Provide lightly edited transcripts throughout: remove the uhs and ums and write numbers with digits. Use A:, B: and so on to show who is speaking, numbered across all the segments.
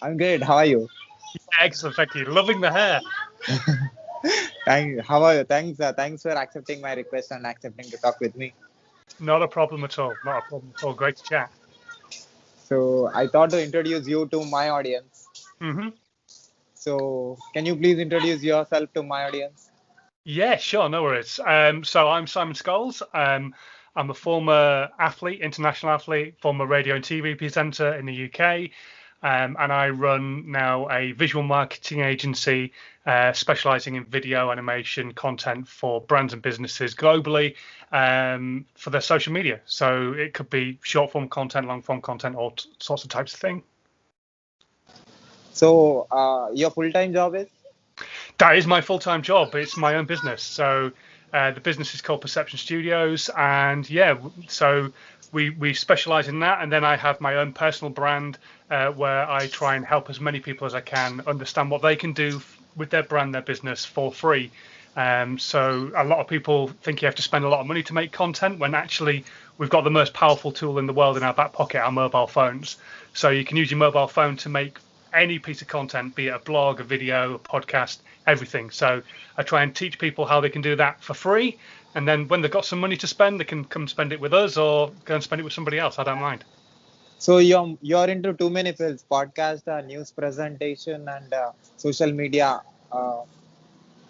A: I'm good. How are you?
B: Excellent, thank you. Loving the hair.
A: How are you? Thanks for accepting my request and accepting to talk with me.
B: Not a problem at all. Not a problem at all. Great to chat.
A: So I thought to introduce you to my audience.
B: hmm
A: So can you please introduce yourself to my audience?
B: Yeah, sure, no worries. So I'm Simon Scholes. I'm a former athlete, international athlete, former radio and TV presenter in the UK, and I run now a visual marketing agency specializing in video animation content for brands and businesses globally for their social media. So it could be short form content, long form content, all sorts of types of thing.
A: So your full-time job is?
B: That is my full-time job. It's my own business. So the business is called Perception Studios, and yeah, so we specialize in that. And then I have my own personal brand where I try and help as many people as I can understand what they can do with their brand, their business for free. So a lot of people think you have to spend a lot of money to make content when actually we've got the most powerful tool in the world in our back pocket, our mobile phones. So you can use your mobile phone to make any piece of content, be it a blog, a video, a podcast, everything. So I try and teach people how they can do that for free. And then when they've got some money to spend, they can come spend it with us or go and spend it with somebody else. I don't mind.
A: So you're into too many fields: podcast, news presentation, and social media. Uh,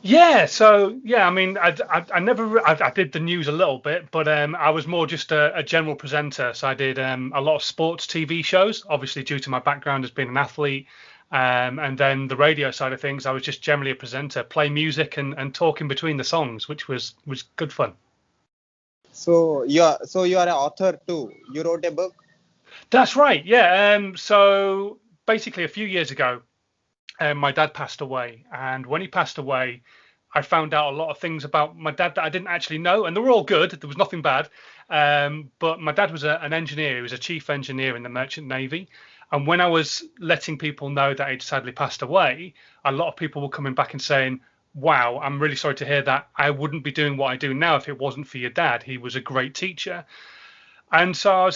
B: Yeah, so yeah, I mean, I never I did the news a little bit, but I was more just a general presenter. So I did a lot of sports TV shows, obviously due to my background as being an athlete, and then the radio side of things, I was just generally a presenter, play music and talk in between the songs, which was good fun.
A: so you are an author too. You wrote a book.
B: That's right, yeah. So basically, a few years ago, my dad passed away, and when he passed away, I found out a lot of things about my dad that I didn't actually know, and they were all good. There was nothing bad. But my dad was an engineer. He was a chief engineer in the Merchant Navy. And when I was letting people know that he'd sadly passed away, a lot of people were coming back and saying, "Wow, I'm really sorry to hear that. I wouldn't be doing what I do now if it wasn't for your dad. He was a great teacher." And so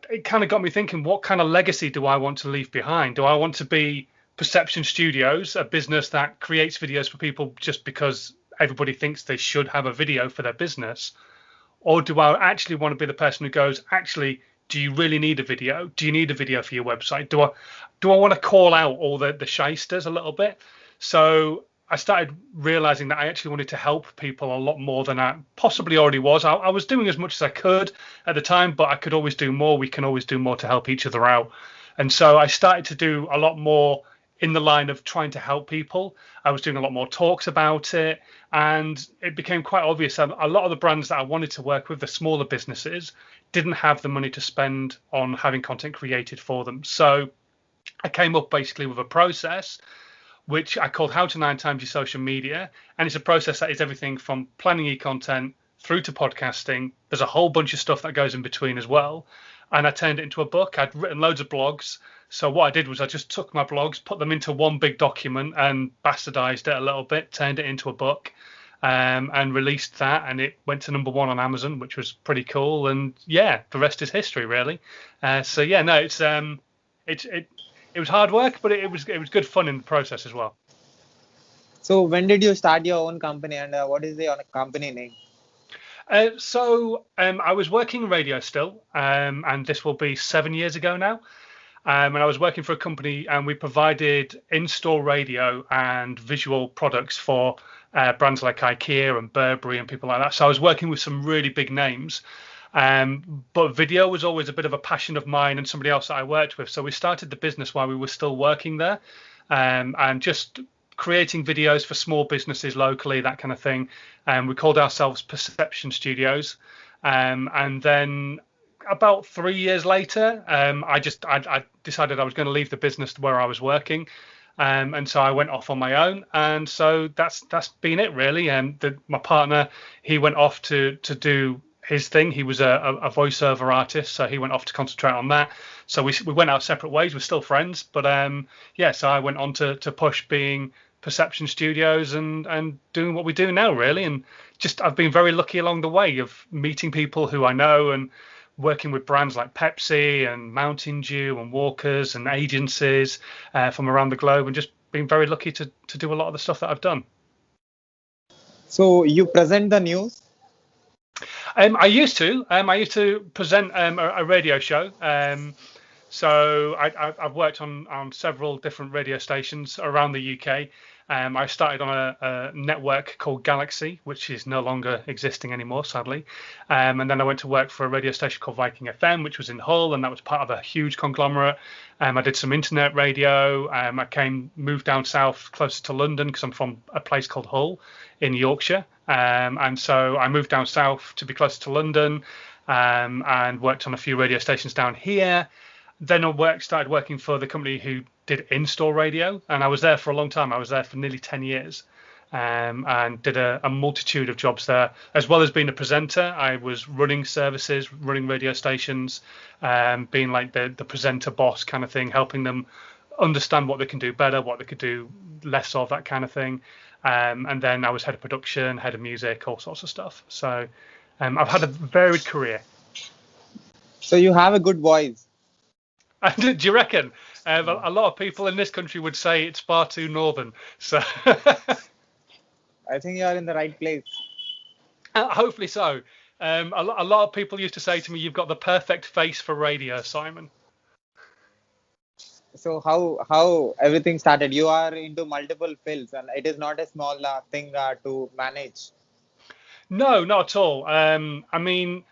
B: it kind of got me thinking, what kind of legacy do I want to leave behind? Do I want to be Perception Studios, a business that creates videos for people just because everybody thinks they should have a video for their business? Or do I actually want to be the person who goes, actually, do you really need a video? Do you need a video for your website? Do I want to call out all the shysters a little bit? So I started realizing that I actually wanted to help people a lot more than I possibly already was. I was doing as much as I could at the time, but I could always do more. We can always do more to help each other out. And so I started to do a lot more in the line of trying to help people. I was doing a lot more talks about it, and it became quite obvious that a lot of the brands that I wanted to work with, the smaller businesses, didn't have the money to spend on having content created for them. So I came up basically with a process which I called How to Nine Times Your Social Media. And it's a process that is everything from planning your content through to podcasting. There's a whole bunch of stuff that goes in between as well. And I turned it into a book. I'd written loads of blogs. So what I did was I just took my blogs, put them into one big document and bastardized it a little bit, turned it into a book, and released that. And it went to #1 on Amazon, which was pretty cool. And yeah, the rest is history, really. So yeah, no, it it was hard work, but it was good fun in the process as well.
A: So when did you start your own company, and what is the company name?
B: So I was working in radio still, and this will be 7 years ago now. And I was working for a company, and we provided in-store radio and visual products for brands like IKEA and Burberry and people like that. So I was working with some really big names. But video was always a bit of a passion of mine and somebody else that I worked with. So we started the business while we were still working there, and just creating videos for small businesses locally, that kind of thing. And we called ourselves Perception Studios. And then about 3 years later, I decided I was going to leave the business where I was working. And so I went off on my own, and so that's been it really. And my partner, he went off to do his thing. He was a voiceover artist, so he went off to concentrate on that. So we went our separate ways. We're still friends, but yeah. So I went on to push being Perception Studios and doing what we do now, really. And just I've been very lucky along the way of meeting people who I know, and working with brands like Pepsi and Mountain Dew and Walkers and agencies from around the globe, and just been very lucky to do a lot of the stuff that I've done.
A: So you present the news?
B: I used to. I used to present a radio show. So I've worked on several different radio stations around the UK. I started on a network called Galaxy, which is no longer existing anymore, sadly. And then I went to work for a radio station called Viking FM, which was in Hull, and that was part of a huge conglomerate. I did some internet radio. Moved down south, closer to London, because I'm from a place called Hull in Yorkshire. And so I moved down south to be closer to London, and worked on a few radio stations down here. Then I started working for the company who did in-store radio, and I was there for a long time. I was there for nearly 10 years, and did a multitude of jobs there. As well as being a presenter, I was running services, running radio stations, being like the presenter boss kind of thing, helping them understand what they can do better, what they could do less of, that kind of thing. And then I was head of production, head of music, all sorts of stuff. So I've had a varied career.
A: So you have a good voice.
B: Do you reckon? A lot of people in this country would say it's far too northern. So
A: I think you are in the right place.
B: Hopefully so. A lot of people used to say to me, "You've got the perfect face for radio, Simon."
A: So how everything started? You are into multiple fields, and it is not a small thing to manage.
B: No, not at all. I mean,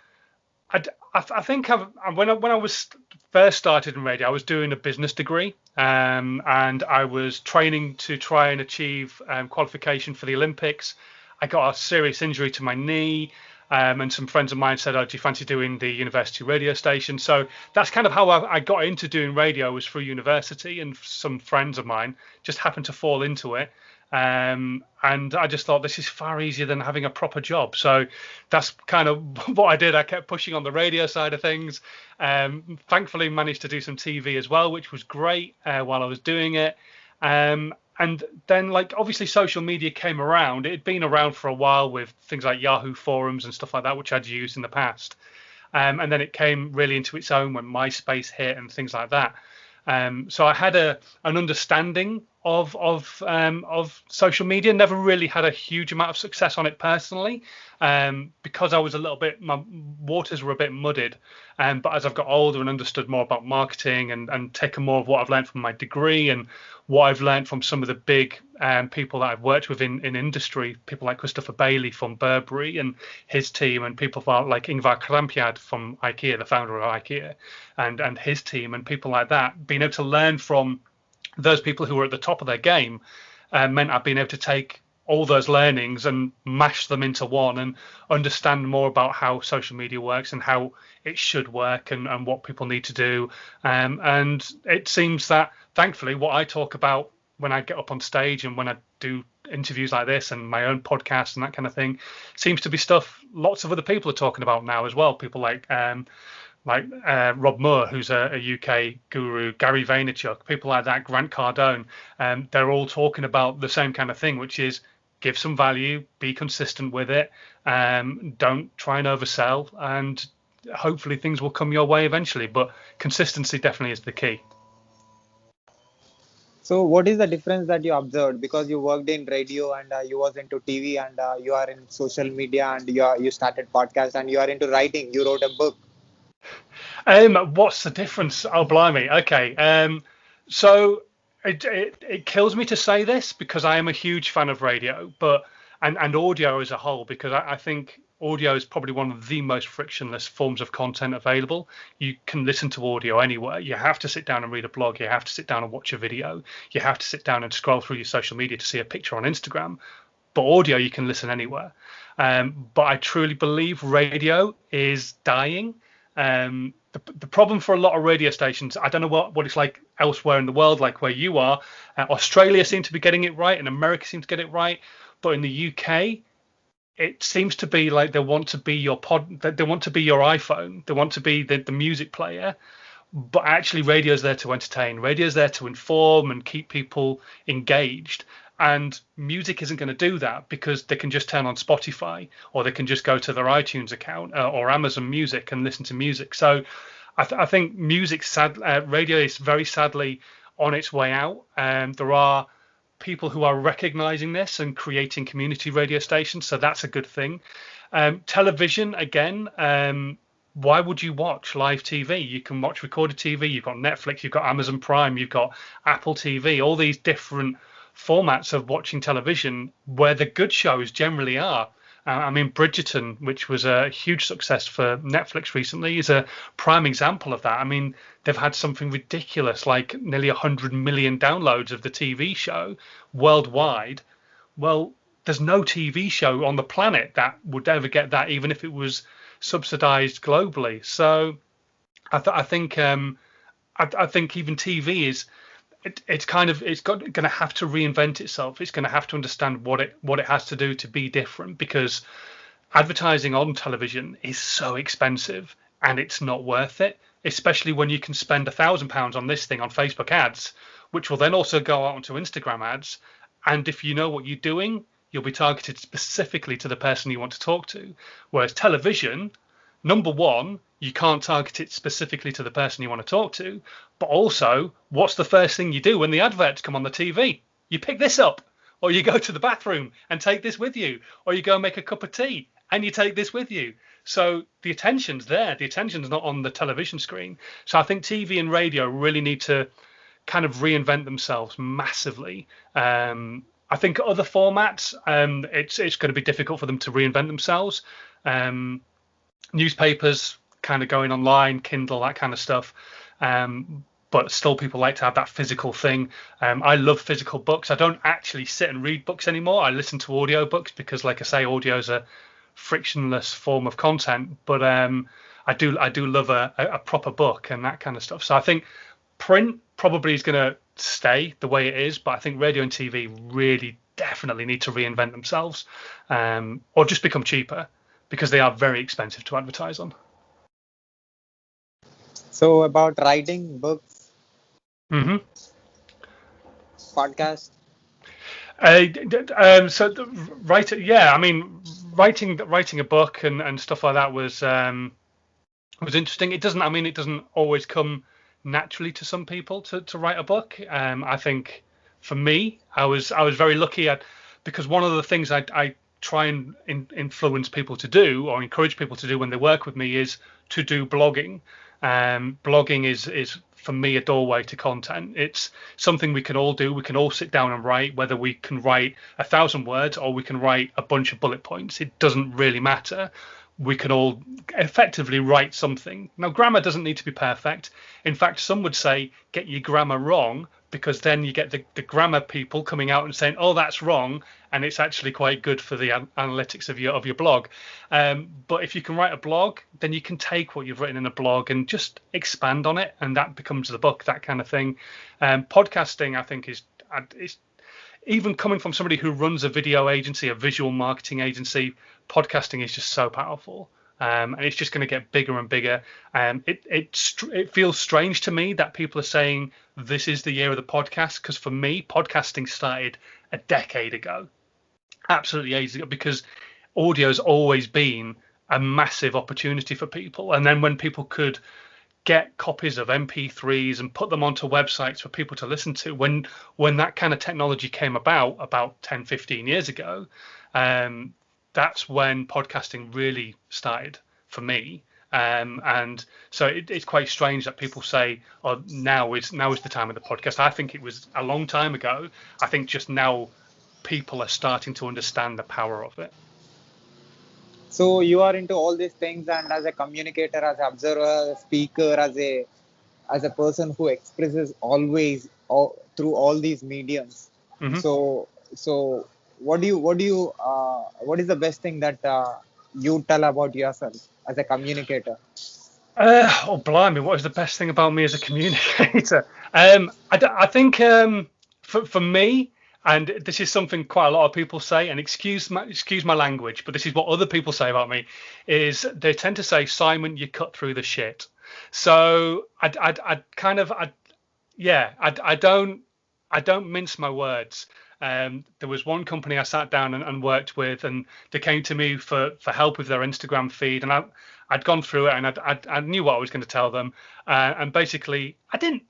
B: I think when I was first started in radio, I was doing a business degree, and I was training to try and achieve qualification for the Olympics. I got a serious injury to my knee, and some friends of mine said, "Oh, do you fancy doing the university radio station?" So that's kind of how I got into doing radio, was through university, and some friends of mine just happened to fall into it. And I just thought, this is far easier than having a proper job. So that's kind of what I did. I kept pushing on the radio side of things. Thankfully managed to do some TV as well, which was great while I was doing it. And then, like, obviously social media came around. It had been around for a while with things like Yahoo forums and stuff like that, which I'd used in the past. And then it came really into its own when MySpace hit and things like that. So I had an understanding of social media. Never really had a huge amount of success on it personally, because I was a little bit, my waters were a bit muddied. But as I've got older and understood more about marketing and taken more of what I've learned from my degree and what I've learned from some of the big people that I've worked with in industry, people like Christopher Bailey from Burberry and his team, and people like Ingvar Kamprad from IKEA, the founder of IKEA, and his team, and people like that, being able to learn from those people who were at the top of their game, meant I've been able to take all those learnings and mash them into one and understand more about how social media works and how it should work and what people need to do. And it seems that, thankfully, what I talk about when I get up on stage and when I do interviews like this and my own podcast and that kind of thing, seems to be stuff lots of other people are talking about now as well. People like Rob Moore, who's a UK guru, Gary Vaynerchuk, people like that, Grant Cardone, they're all talking about the same kind of thing, which is give some value, be consistent with it, don't try and oversell, and hopefully things will come your way eventually. But consistency definitely is the key.
A: So what is the difference that you observed? Because you worked in radio and you was into TV, and you are in social media, and you started podcast, and you are into writing. You wrote a book.
B: What's the difference? Oh, blimey. Okay. So it kills me to say this because I am a huge fan of radio, but and audio as a whole, because I think audio is probably one of the most frictionless forms of content available. You can listen to audio anywhere. You have to sit down and read a blog. You have to sit down and watch a video. You have to sit down and scroll through your social media to see a picture on Instagram. But audio, you can listen anywhere. But I truly believe radio is dying. The problem for a lot of radio stations, I don't know what it's like elsewhere in the world, like where you are. Australia seems to be getting it right, and America seems to get it right. But in the UK, it seems to be like they want to be your they want to be your iPhone, they want to be the music player. But actually, radio's there to entertain. Radio's there to inform and keep people engaged. And music isn't going to do that because they can just turn on Spotify or they can just go to their iTunes account or Amazon Music and listen to music. So I think radio is very sadly on its way out. There are people who are recognizing this and creating community radio stations, so that's a good thing. Television, again, why would you watch live TV? You can watch recorded TV. You've got Netflix, you've got Amazon Prime, you've got Apple TV, all these different formats of watching television where the good shows generally are. I mean, Bridgerton, which was a huge success for Netflix recently, is a prime example of that. I mean, they've had something ridiculous, like nearly 100 million downloads of the TV show worldwide. Well, there's no TV show on the planet that would ever get that, even if it was subsidized globally. So I think even TV is it's going to have to reinvent itself. It's going to have to understand what it has to do to be different, because advertising on television is so expensive and it's not worth it, especially when you can spend £1,000 on this thing on Facebook ads, which will then also go out onto Instagram ads. And if you know what you're doing, you'll be targeted specifically to the person you want to talk to. Whereas television, number one, you can't target it specifically to the person you want to talk to, but also, what's the first thing you do when the adverts come on the TV? You pick this up, or you go to the bathroom and take this with you, or you go make a cup of tea and you take this with you. So the attention's there. The attention's not on the television screen. So I think TV and radio really need to kind of reinvent themselves massively. I think other formats, it's going to be difficult for them to reinvent themselves. Newspapers kind of going online, Kindle, that kind of stuff. But still people like to have that physical thing. I love physical books. I don't actually sit and read books anymore. I listen to audiobooks because, like I say, audio is a frictionless form of content. But I do love a proper book and that kind of stuff. So I think print probably is going to stay the way it is, but I think radio and TV really definitely need to reinvent themselves, or just become cheaper, because they are very expensive to advertise on.
A: So about writing books, podcast.
B: Yeah, I mean, writing a book and stuff like that was interesting. It doesn't always come naturally to some people to write a book. I think for me, I was very lucky because one of the things I try and influence people to do, or encourage people to do when they work with me, is to do blogging. Blogging is for me a doorway to content. It's something we can all do. We can all sit down and write, whether we can write 1,000 words or we can write a bunch of bullet points. It doesn't really matter. We can all effectively write something. Now, grammar doesn't need to be perfect. In fact, some would say get your grammar wrong, because then you get the grammar people coming out and saying, oh, that's wrong, and it's actually quite good for the analytics of your blog. But if you can write a blog, then you can take what you've written in a blog and just expand on it, and that becomes the book, that kind of thing. Podcasting, I think, is even coming from somebody who runs a video agency, a visual marketing agency, podcasting is just so powerful. And it's just going to get bigger and bigger. It feels strange to me that people are saying this is the year of the podcast, because for me, podcasting started a decade ago, absolutely ages ago, because audio's always been a massive opportunity for people. And then when people could get copies of MP3s and put them onto websites for people to listen to, when that kind of technology came about 10, 15 years ago, that's when podcasting really started for me. And so it's quite strange that people say, oh, now is the time of the podcast. I think it was a long time ago. I think just now people are starting to understand the power of it.
A: So you are into all these things, and as a communicator, as an observer, speaker, as a person who expresses always through all these mediums.
B: Mm-hmm.
A: So what is the best thing that you tell about yourself as a communicator?
B: Oh, blimey, what is the best thing about me as a communicator? I think for me, and this is something quite a lot of people say, and excuse my language, but this is what other people say about me, is they tend to say, Simon, you cut through the shit. So I don't mince my words. There was one company I sat down and worked with, and they came to me for help with their Instagram feed, and I'd gone through it, and I knew what I was going to tell them, and basically I didn't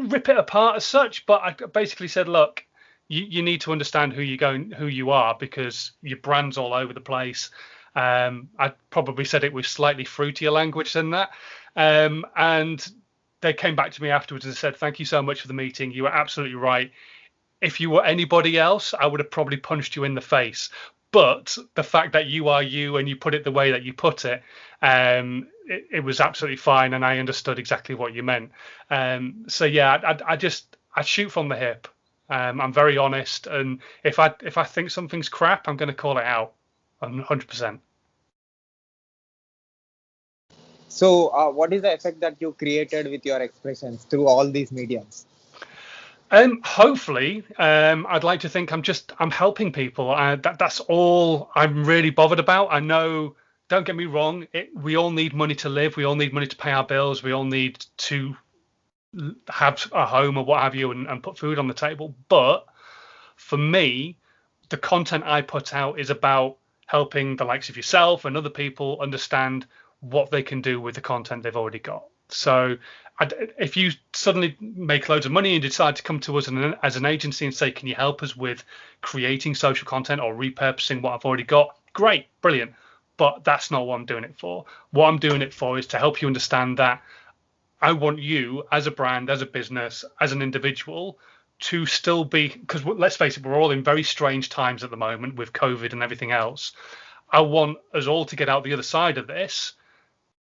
B: rip it apart as such, but I basically said, look, you need to understand who you are, because your brand's all over the place. I probably said it with slightly fruitier language than that. And they came back to me afterwards and said, thank you so much for the meeting. You were absolutely right. If you were anybody else, I would have probably punched you in the face. But the fact that you are you and you put it the way that you put it, it was absolutely fine. And I understood exactly what you meant. So yeah, I shoot from the hip. I'm very honest. And if I think something's crap, I'm going to call it out 100%.
A: So, what is the effect that you created with your expressions through all these mediums?
B: Hopefully, I'd like to think I'm helping people. That's all I'm really bothered about. I know, don't get me wrong, we all need money to live. We all need money to pay our bills. We all need to have a home or what have you, and put food on the table. But for me, the content I put out is about helping the likes of yourself and other people understand what they can do with the content they've already got. So if you suddenly make loads of money and decide to come to us as an agency and say, can you help us with creating social content or repurposing what I've already got? Great, brilliant. But that's not what I'm doing it for. What I'm doing it for is to help you understand that I want you as a brand, as a business, as an individual to still be, because let's face it, we're all in very strange times at the moment with COVID and everything else. I want us all to get out the other side of this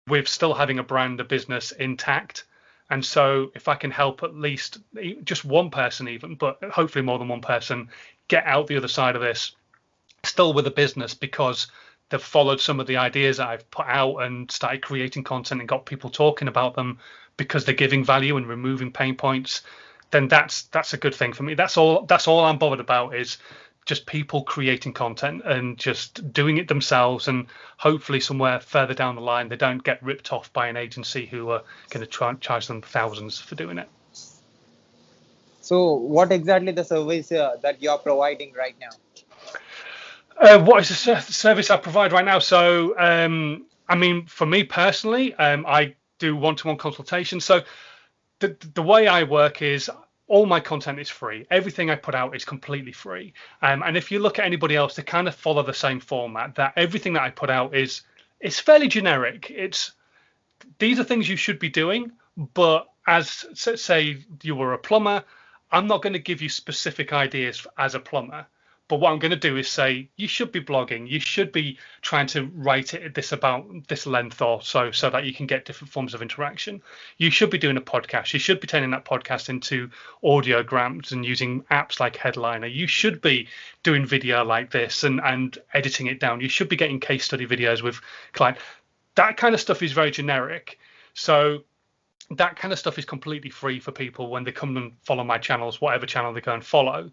B: with still having a brand, a business intact. And so if I can help at least just one person even, but hopefully more than one person, get out the other side of this still with a business because they've followed some of the ideas that I've put out and started creating content and got people talking about them because they're giving value and removing pain points, then that's a good thing for me. That's all I'm bothered about, is just people creating content and just doing it themselves, and hopefully somewhere further down the line they don't get ripped off by an agency who are going to charge them thousands for doing it.
A: So, what exactly the service that you are providing right now?
B: What is the service I provide right now? So, I mean, for me personally, I do one-to-one consultations. So the way I work is all my content is free. Everything I put out is completely free. And if you look at anybody else, they kind of follow the same format, that everything that I put out it's fairly generic. These are things you should be doing, but as say you were a plumber, I'm not going to give you specific ideas as a plumber. But what I'm going to do is say, you should be blogging. You should be trying to write it about this length or so that you can get different forms of interaction. You should be doing a podcast. You should be turning that podcast into audiograms and using apps like Headliner. You should be doing video like this and editing it down. You should be getting case study videos with clients. That kind of stuff is very generic. So that kind of stuff is completely free for people when they come and follow my channels, whatever channel they go and follow.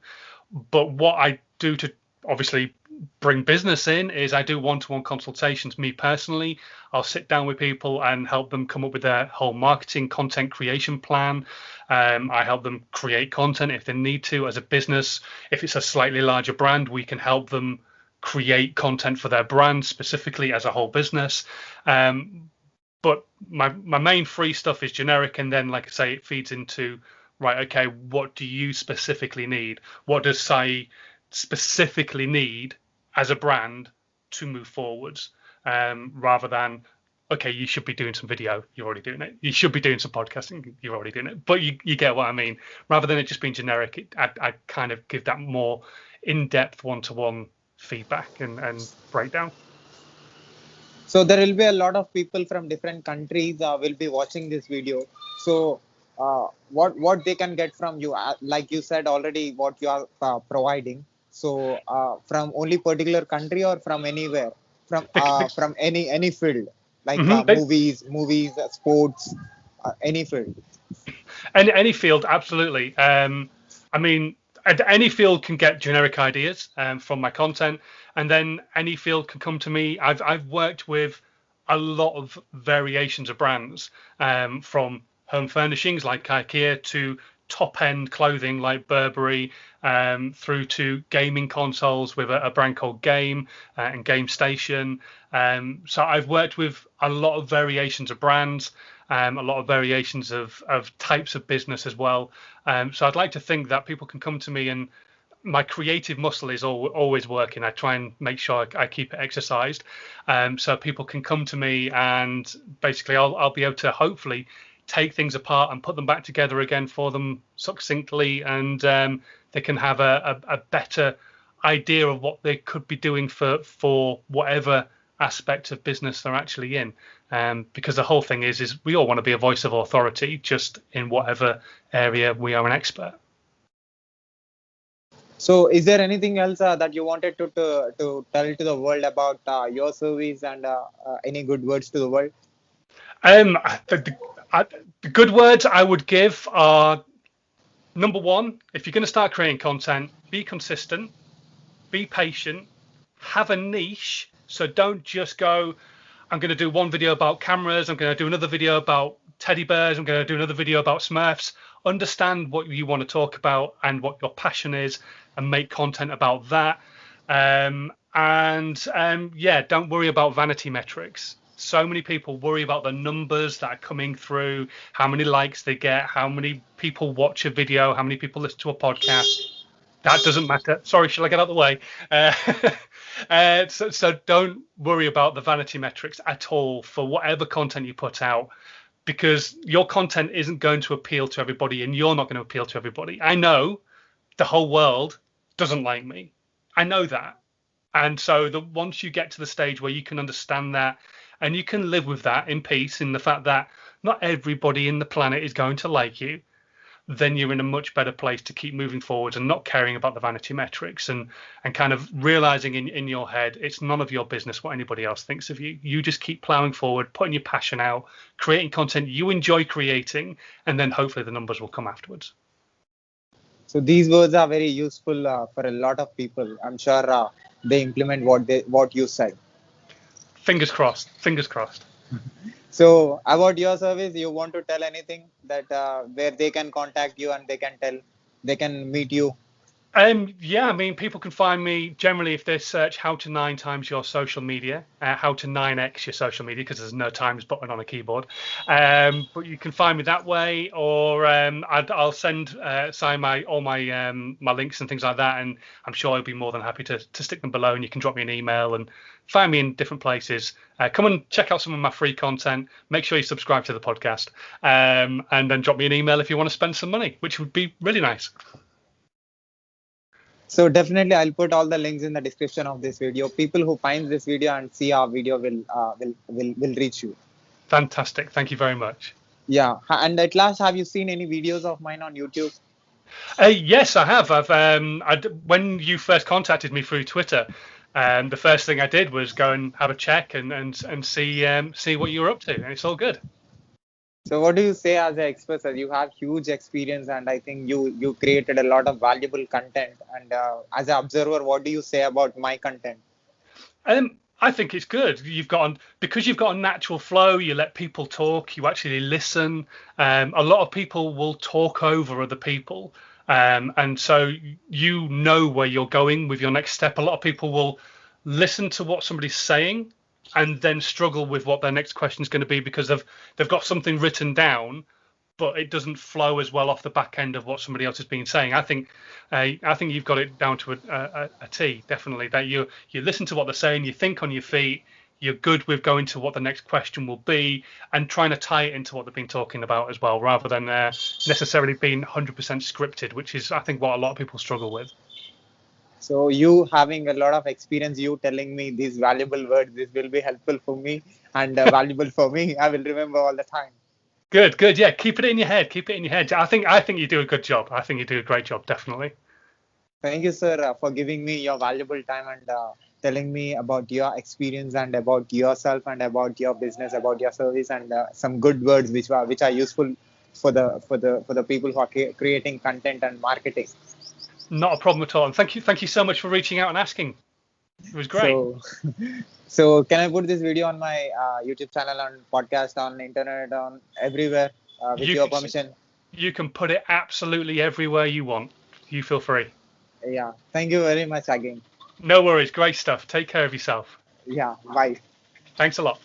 B: But what I do to obviously bring business in is I do one-to-one consultations. Me personally, I'll sit down with people and help them come up with their whole marketing content creation plan. I help them create content if they need to as a business. If it's a slightly larger brand, we can help them create content for their brand specifically as a whole business. But my main free stuff is generic, and then, like I say, it feeds into, right, okay, what do you specifically need? What does Sai specifically need as a brand to move forwards? Rather than, okay, you should be doing some video, you're already doing it. You should be doing some podcasting, you're already doing it. But you get what I mean. Rather than it just being generic, I kind of give that more in-depth one-to-one feedback and breakdown.
A: So there will be a lot of people from different countries will be watching this video. So what they can get from you, like you said already, what you are providing. So from only particular country or from anywhere, from any field, like movies, sports, any field.
B: Any field, absolutely. I mean, any field can get generic ideas from my content, and then any field can come to me. I've worked with a lot of variations of brands, from home furnishings like IKEA to top end clothing like Burberry, through to gaming consoles with a brand called Game and Game Station. So I've worked with a lot of variations of brands, a lot of variations of types of business as well. So I'd like to think that people can come to me, and my creative muscle is always working. I try and make sure I keep it exercised, so people can come to me, and basically I'll be able to hopefully take things apart and put them back together again for them succinctly, and they can have a better idea of what they could be doing for whatever aspect of business they're actually in. Because the whole thing is we all want to be a voice of authority, just in whatever area we are an expert.
A: So, is there anything else that you wanted to tell to the world about your service and any good words to the world?
B: Um, the, the, the good words I would give are: number one, if you're going to start creating content, be consistent, be patient, have a niche. So don't just go, I'm going to do one video about cameras, I'm going to do another video about teddy bears, I'm going to do another video about Smurfs. Understand what you want to talk about and what your passion is, and make content about that. Yeah, don't worry about vanity metrics. So many people worry about the numbers that are coming through, how many likes they get, how many people watch a video, how many people listen to a podcast. That doesn't matter. Sorry, shall I get out of the way? So don't worry about the vanity metrics at all for whatever content you put out, because your content isn't going to appeal to everybody, and you're not going to appeal to everybody. I know the whole world doesn't like me. I know that. And so once you get to the stage where you can understand that, and you can live with that in peace, in the fact that not everybody in the planet is going to like you, then you're in a much better place to keep moving forwards and not caring about the vanity metrics, and kind of realizing in your head it's none of your business what anybody else thinks of you. You just keep plowing forward, putting your passion out, creating content you enjoy creating, and then hopefully the numbers will come afterwards.
A: So these words are very useful for a lot of people. I'm sure they implement what you said.
B: Fingers crossed. Fingers crossed.
A: So about your service, you want to tell anything that where they can contact you and they can meet you?
B: Yeah, I mean, people can find me generally if they search how to 9 times your social media, how to 9x your social media, because there's no times button on a keyboard. But you can find me that way, or I'll send sign all my links and things like that, and I'm sure I'll be more than happy to stick them below, and you can drop me an email and find me in different places. Come and check out some of my free content. Make sure you subscribe to the podcast, and then drop me an email if you want to spend some money, which would be really nice.
A: So definitely, I'll put all the links in the description of this video. People who find this video and see our video will reach you.
B: Fantastic. Thank you very much.
A: Yeah. And at last, have you seen any videos of mine on YouTube?
B: Yes, I have. When you first contacted me through Twitter, the first thing I did was go and have a check and see what you were up to, and it's all good.
A: So what do you say as an expert, sir? You have huge experience, and I think you created a lot of valuable content. And as an observer, what do you say about my content?
B: I think it's good. Because you've got a natural flow. You let people talk. You actually listen. A lot of people will talk over other people, and so you know where you're going with your next step. A lot of people will listen to what somebody's saying and then struggle with what their next question is going to be, because they've got something written down, but it doesn't flow as well off the back end of what somebody else has been saying. I think you've got it down to a T, definitely. That you listen to what they're saying, you think on your feet, you're good with going to what the next question will be, and trying to tie it into what they've been talking about as well, rather than necessarily being 100% scripted, which is, I think, what a lot of people struggle with.
A: So you having a lot of experience, you telling me these valuable words, this will be helpful for me and valuable for me. I will remember all the time.
B: Good. Yeah, keep it in your head. Keep it in your head. I think you do a good job. I think you do a great job, definitely.
A: Thank you, sir, for giving me your valuable time and telling me about your experience and about yourself and about your business, about your service, and some good words which are useful for the people who are creating content and marketing.
B: Not a problem at all. And thank you so much for reaching out and asking. It was great.
A: So can I put this video on my YouTube channel, on podcast, on internet, on everywhere with your permission?
B: You can put it absolutely everywhere you want. You feel free.
A: Yeah. Thank you very much again.
B: No worries. Great stuff. Take care of yourself.
A: Yeah. Bye.
B: Thanks a lot.